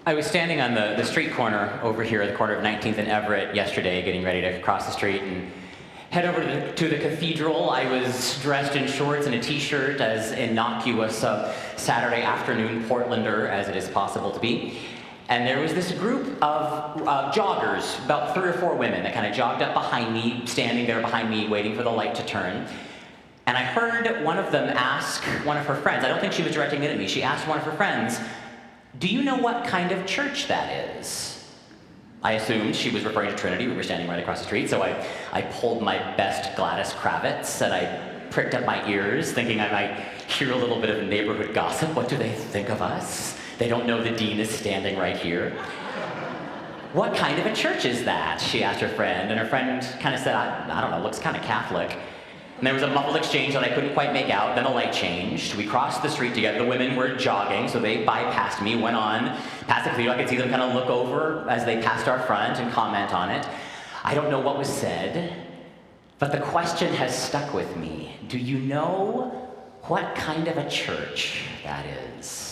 I was standing on the street corner over here at the corner of 19th and Everett yesterday, getting ready to cross the street and head over to the cathedral. I was dressed in shorts and a t-shirt, as innocuous a Saturday afternoon Portlander as it is possible to be. And there was this group of joggers, about 3 or 4 women, that kind of jogged up behind me, standing there behind me, waiting for the light to turn. And I heard one of them ask one of her friends, I don't think she was directing it at me, she asked one of her friends, "Do you know what kind of church that is?" I assumed she was referring to Trinity. We were standing right across the street, so I pulled my best Gladys Kravitz and I pricked up my ears, thinking I might hear a little bit of neighborhood gossip. What do they think of us? They don't know the dean is standing right here. "What kind of a church is that?" she asked her friend, and her friend kind of said, I don't know, looks kind of Catholic. And there was a muffled exchange that I couldn't quite make out. Then a light changed. We crossed the street together. The women were jogging, so they bypassed me, went on past the cathedral. I could see them kind of look over as they passed our front and comment on it. I don't know what was said, but the question has stuck with me. Do you know what kind of a church that is?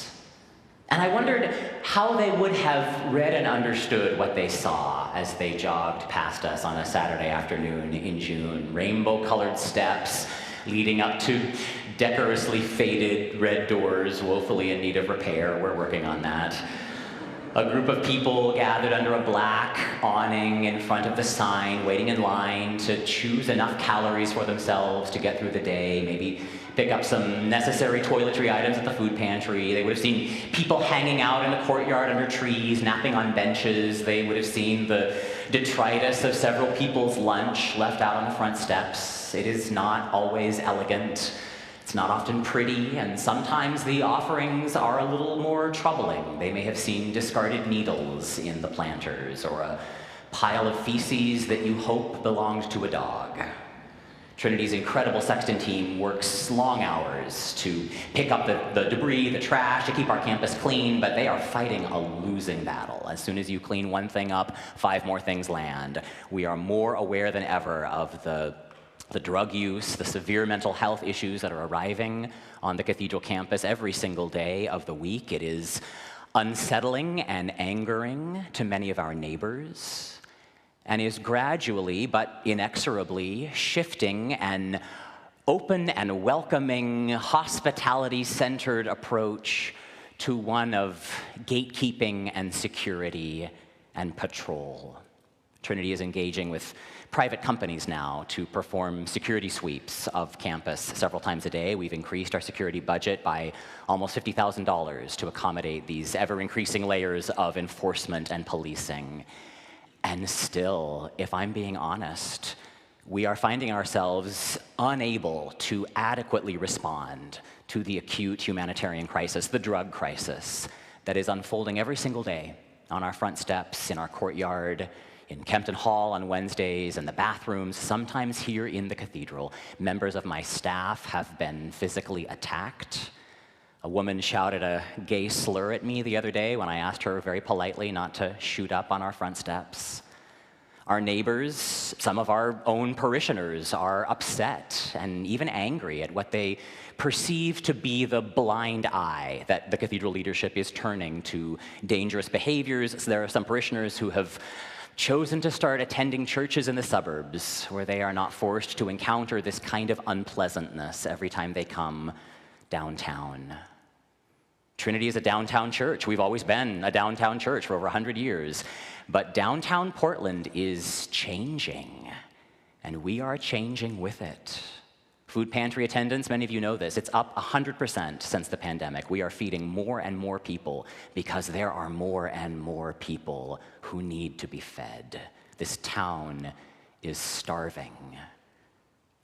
And I wondered how they would have read and understood what they saw as they jogged past us on a Saturday afternoon in June. Rainbow-colored steps leading up to decorously faded red doors, woefully in need of repair. We're working on that. A group of people gathered under a black awning in front of the sign, waiting in line to choose enough calories for themselves to get through the day, maybe pick up some necessary toiletry items at the food pantry. They would have seen people hanging out in the courtyard under trees, napping on benches. They would have seen the detritus of several people's lunch left out on the front steps. It is not always elegant. It's not often pretty, and sometimes the offerings are a little more troubling. They may have seen discarded needles in the planters, or a pile of feces that you hope belonged to a dog. Trinity's incredible sexton team works long hours to pick up the debris, the trash, to keep our campus clean, but they are fighting a losing battle. As soon as you clean one thing up, 5 more things land. We are more aware than ever of the drug use, the severe mental health issues that are arriving on the cathedral campus every single day of the week. It is unsettling and angering to many of our neighbors, and is gradually but inexorably shifting an open and welcoming, hospitality-centered approach to one of gatekeeping and security and patrol. Trinity is engaging with private companies now to perform security sweeps of campus several times a day. We've increased our security budget by almost $50,000 to accommodate these ever-increasing layers of enforcement and policing. And still, if I'm being honest, we are finding ourselves unable to adequately respond to the acute humanitarian crisis, the drug crisis, that is unfolding every single day on our front steps, in our courtyard, in Kempton Hall on Wednesdays, in the bathrooms, sometimes here in the cathedral. Members of my staff have been physically attacked. A woman shouted a gay slur at me the other day when I asked her very politely not to shoot up on our front steps. Our neighbors, some of our own parishioners, are upset and even angry at what they perceive to be the blind eye that the cathedral leadership is turning to dangerous behaviors. So there are some parishioners who have chosen to start attending churches in the suburbs where they are not forced to encounter this kind of unpleasantness every time they come downtown. Trinity is a downtown church. We've always been a downtown church for over 100 years. But downtown Portland is changing, and we are changing with it. Food pantry attendance, many of you know this, it's up 100% since the pandemic. We are feeding more and more people because there are more and more people who need to be fed. This town is starving.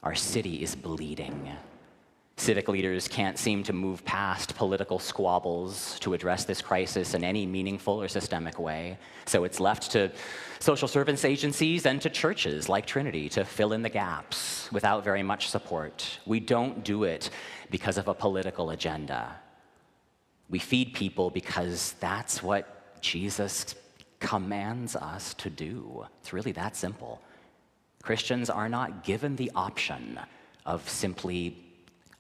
Our city is bleeding. Civic leaders can't seem to move past political squabbles to address this crisis in any meaningful or systemic way. So it's left to social service agencies and to churches like Trinity to fill in the gaps without very much support. We don't do it because of a political agenda. We feed people because that's what Jesus commands us to do. It's really that simple. Christians are not given the option of simply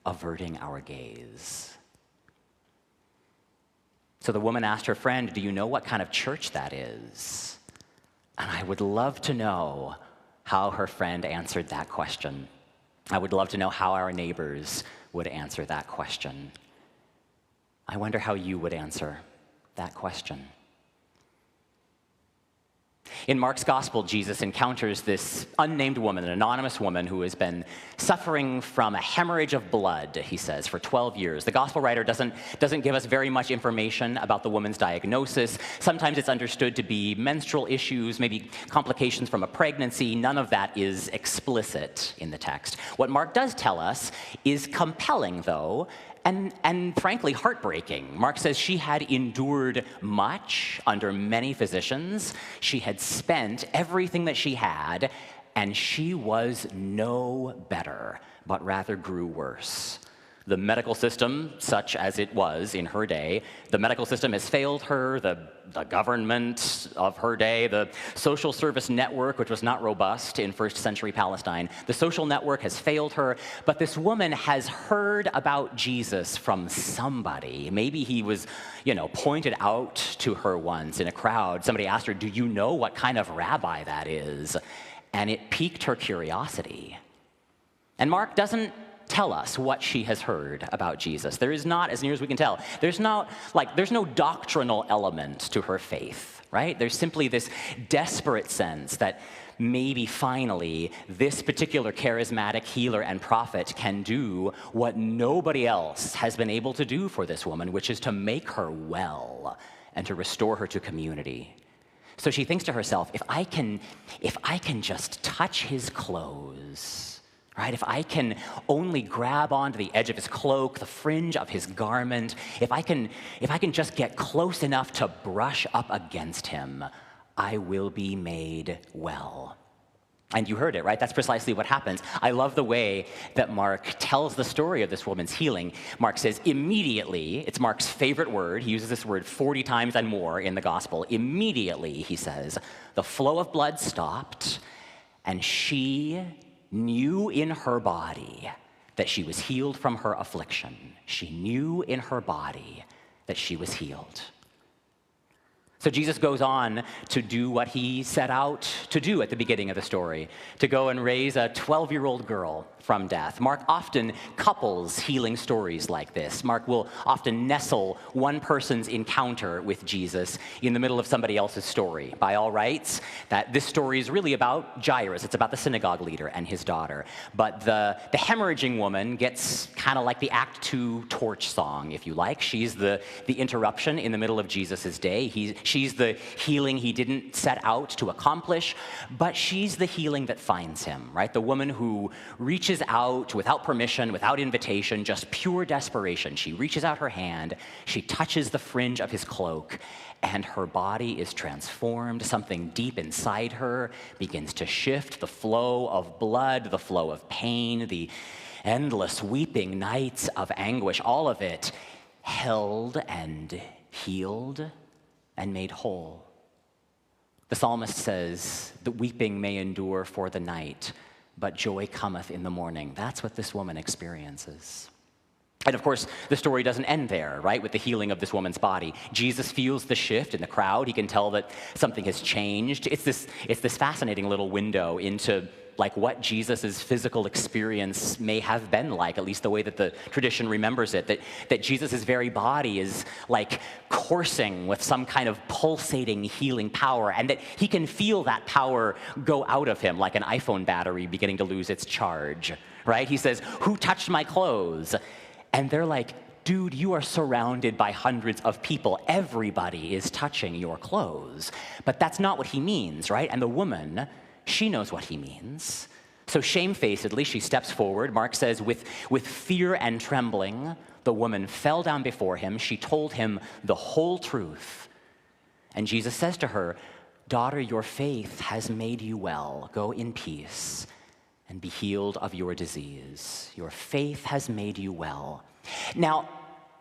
averting our gaze. So the woman asked her friend, do you know what kind of church that is? And I would love to know how her friend answered that question. I would love to know how our neighbors would answer that question. I wonder how you would answer that question. In Mark's gospel, Jesus encounters this unnamed woman, an anonymous woman who has been suffering from a hemorrhage of blood, he says, for 12 years. The gospel writer doesn't give us very much information about the woman's diagnosis. Sometimes it's understood to be menstrual issues, maybe complications from a pregnancy. None of that is explicit in the text. What Mark does tell us is compelling, though, and frankly, heartbreaking. Mark says she had endured much under many physicians. She had spent everything that she had, and she was no better, but rather grew worse. The medical system, such as it was in her day, the medical system has failed her, the government of her day, the social service network, which was not robust in first century Palestine, the social network has failed her, but this woman has heard about Jesus from somebody. Maybe he was, pointed out to her once in a crowd. Somebody asked her, do you know what kind of rabbi that is? And it piqued her curiosity. And Mark doesn't tell us what she has heard about Jesus. There is not, as near as we can tell, there's no doctrinal element to her faith, right? There's simply this desperate sense that maybe finally this particular charismatic healer and prophet can do what nobody else has been able to do for this woman, which is to make her well and to restore her to community. So she thinks to herself, if I can just touch his clothes, right? If I can only grab onto the edge of his cloak, the fringe of his garment, if I can just get close enough to brush up against him, I will be made well. And you heard it, right? That's precisely what happens. I love the way that Mark tells the story of this woman's healing. Mark says immediately, it's Mark's favorite word. He uses this word 40 times and more in the gospel. Immediately, he says, the flow of blood stopped, and she knew in her body that she was healed from her affliction. She knew in her body that she was healed. So Jesus goes on to do what he set out to do at the beginning of the story, to go and raise a 12-year-old girl from death. Mark often couples healing stories like this. Mark will often nestle one person's encounter with Jesus in the middle of somebody else's story. By all rights, that this story is really about Jairus. It's about the synagogue leader and his daughter. But the hemorrhaging woman gets kind of like the Act 2 torch song, if you like. She's the interruption in the middle of Jesus' day. She's the healing he didn't set out to accomplish, but she's the healing that finds him, right? The woman who reaches out without permission, without invitation, just pure desperation. She reaches out her hand, she touches the fringe of his cloak, and her body is transformed. Something deep inside her begins to shift. The flow of blood, the flow of pain, the endless weeping nights of anguish, all of it held and healed and made whole. The psalmist says, the weeping may endure for the night, but joy cometh in the morning. That's what this woman experiences. And of course, the story doesn't end there, right, with the healing of this woman's body. Jesus feels the shift in the crowd. He can tell that something has changed. It's this fascinating little window into like what Jesus' physical experience may have been like, at least the way that the tradition remembers it, that Jesus' very body is like coursing with some kind of pulsating healing power, and that he can feel that power go out of him like an iPhone battery beginning to lose its charge, right? He says, "Who touched my clothes?" And they're like, "Dude, you are surrounded by hundreds of people. Everybody is touching your clothes." But that's not what he means, right? And the woman, she knows what he means. So shamefacedly, she steps forward. Mark says, with fear and trembling, the woman fell down before him. She told him the whole truth. And Jesus says to her, "Daughter, your faith has made you well. Go in peace and be healed of your disease. Your faith has made you well." Now,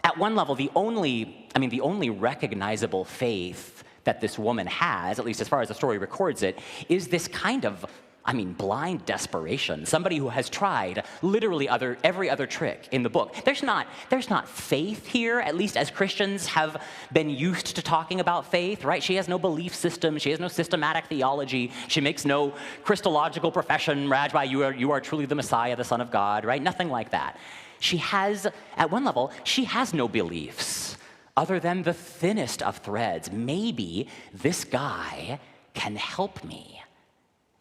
at one level, the only recognizable faith that this woman has, at least as far as the story records it, is this kind of I mean, blind desperation. Somebody who has tried literally every other trick in the book. There's not faith here, at least as Christians have been used to talking about faith, right? She has no belief system. She has no systematic theology. She makes no Christological profession, Rajbai, you are truly the Messiah, the Son of God, right? Nothing like that. She has, at one level, she has no beliefs other than the thinnest of threads. Maybe this guy can help me.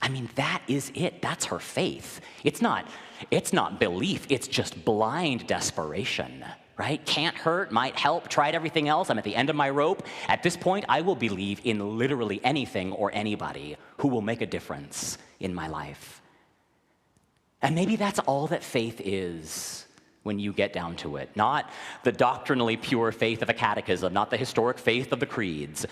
I mean, that is it. That's her faith. It's not belief. It's just blind desperation, right? Can't hurt, might help, tried everything else. I'm at the end of my rope. At this point, I will believe in literally anything or anybody who will make a difference in my life. And maybe that's all that faith is when you get down to it. Not the doctrinally pure faith of a catechism, not the historic faith of the creeds.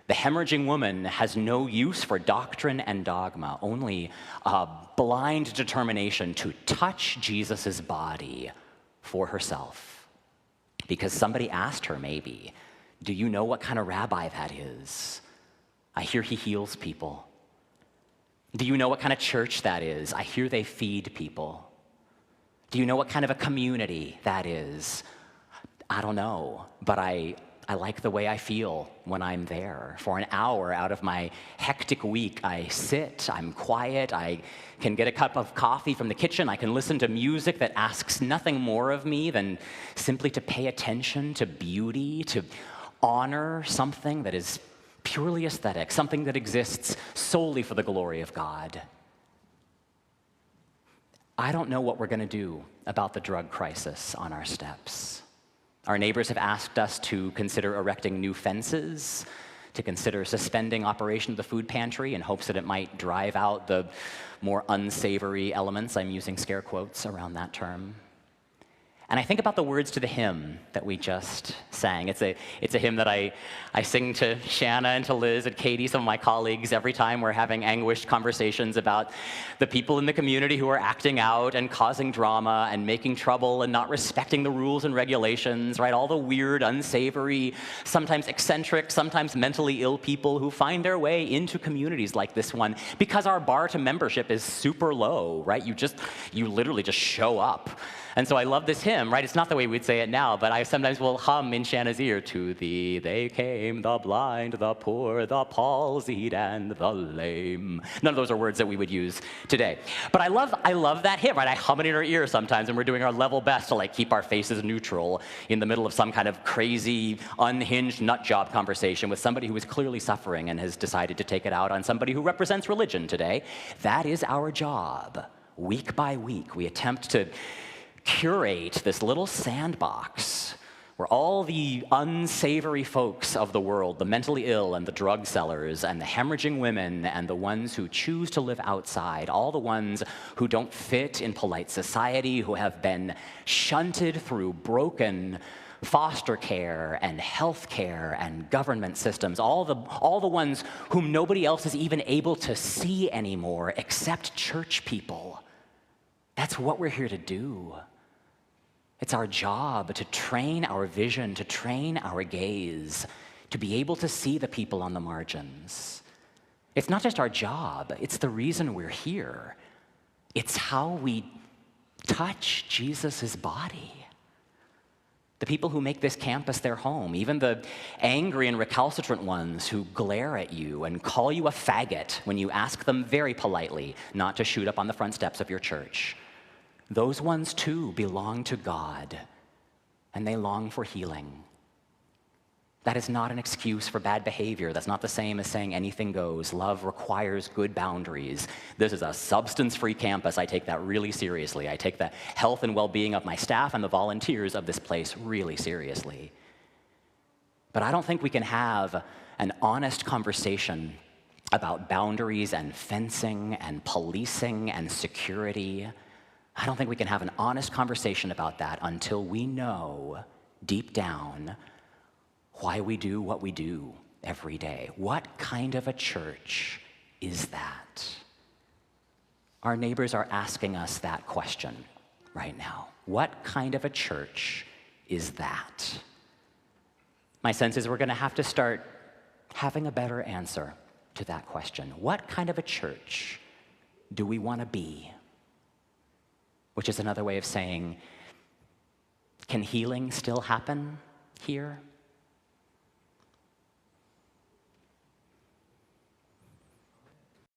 The hemorrhaging woman has no use for doctrine and dogma, only a blind determination to touch Jesus' body for herself. Because somebody asked her, maybe, do you know what kind of rabbi that is? I hear he heals people. Do you know what kind of church that is? I hear they feed people. Do you know what kind of a community that is? I don't know, but I like the way I feel when I'm there. For an hour out of my hectic week, I sit, I'm quiet, I can get a cup of coffee from the kitchen, I can listen to music that asks nothing more of me than simply to pay attention to beauty, to honor something that is purely aesthetic, something that exists solely for the glory of God. I don't know what we're going to do about the drug crisis on our steps. Our neighbors have asked us to consider erecting new fences, to consider suspending operation of the food pantry in hopes that it might drive out the more unsavory elements. I'm using scare quotes around that term. And I think about the words to the hymn that we just sang. It's a hymn that I sing to Shanna and to Liz and Katie, some of my colleagues, every time we're having anguished conversations about the people in the community who are acting out and causing drama and making trouble and not respecting the rules and regulations, right? All the weird, unsavory, sometimes eccentric, sometimes mentally ill people who find their way into communities like this one because our bar to membership is super low, right? You literally just show up. And so I love this hymn, right? It's not the way we'd say it now, but I sometimes will hum in Shanna's ear, to thee they came, the blind, the poor, the palsied, and the lame. None of those are words that we would use today. But I love that hymn, right? I hum it in her ear sometimes, and we're doing our level best to like keep our faces neutral in the middle of some kind of crazy, unhinged nut job conversation with somebody who is clearly suffering and has decided to take it out on somebody who represents religion today. That is our job. Week by week, we attempt to curate this little sandbox where all the unsavory folks of the world, the mentally ill and the drug sellers and the hemorrhaging women and the ones who choose to live outside, all the ones who don't fit in polite society, who have been shunted through broken foster care and health care and government systems, all the ones whom nobody else is even able to see anymore except church people. That's what we're here to do. It's our job to train our vision, to train our gaze, to be able to see the people on the margins. It's not just our job, it's the reason we're here. It's how we touch Jesus' body. The people who make this campus their home, even the angry and recalcitrant ones who glare at you and call you a faggot when you ask them very politely not to shoot up on the front steps of your church. Those ones too belong to God, and they long for healing. That is not an excuse for bad behavior. That's not the same as saying anything goes. Love requires good boundaries. This is a substance-free campus. I take that really seriously. I take the health and well-being of my staff and the volunteers of this place really seriously. But I don't think we can have an honest conversation about boundaries and fencing and policing and security. I don't think we can have an honest conversation about that until we know, deep down, why we do what we do every day. What kind of a church is that? Our neighbors are asking us that question right now. What kind of a church is that? My sense is we're going to have to start having a better answer to that question. What kind of a church do we want to be? Which is another way of saying, can healing still happen here?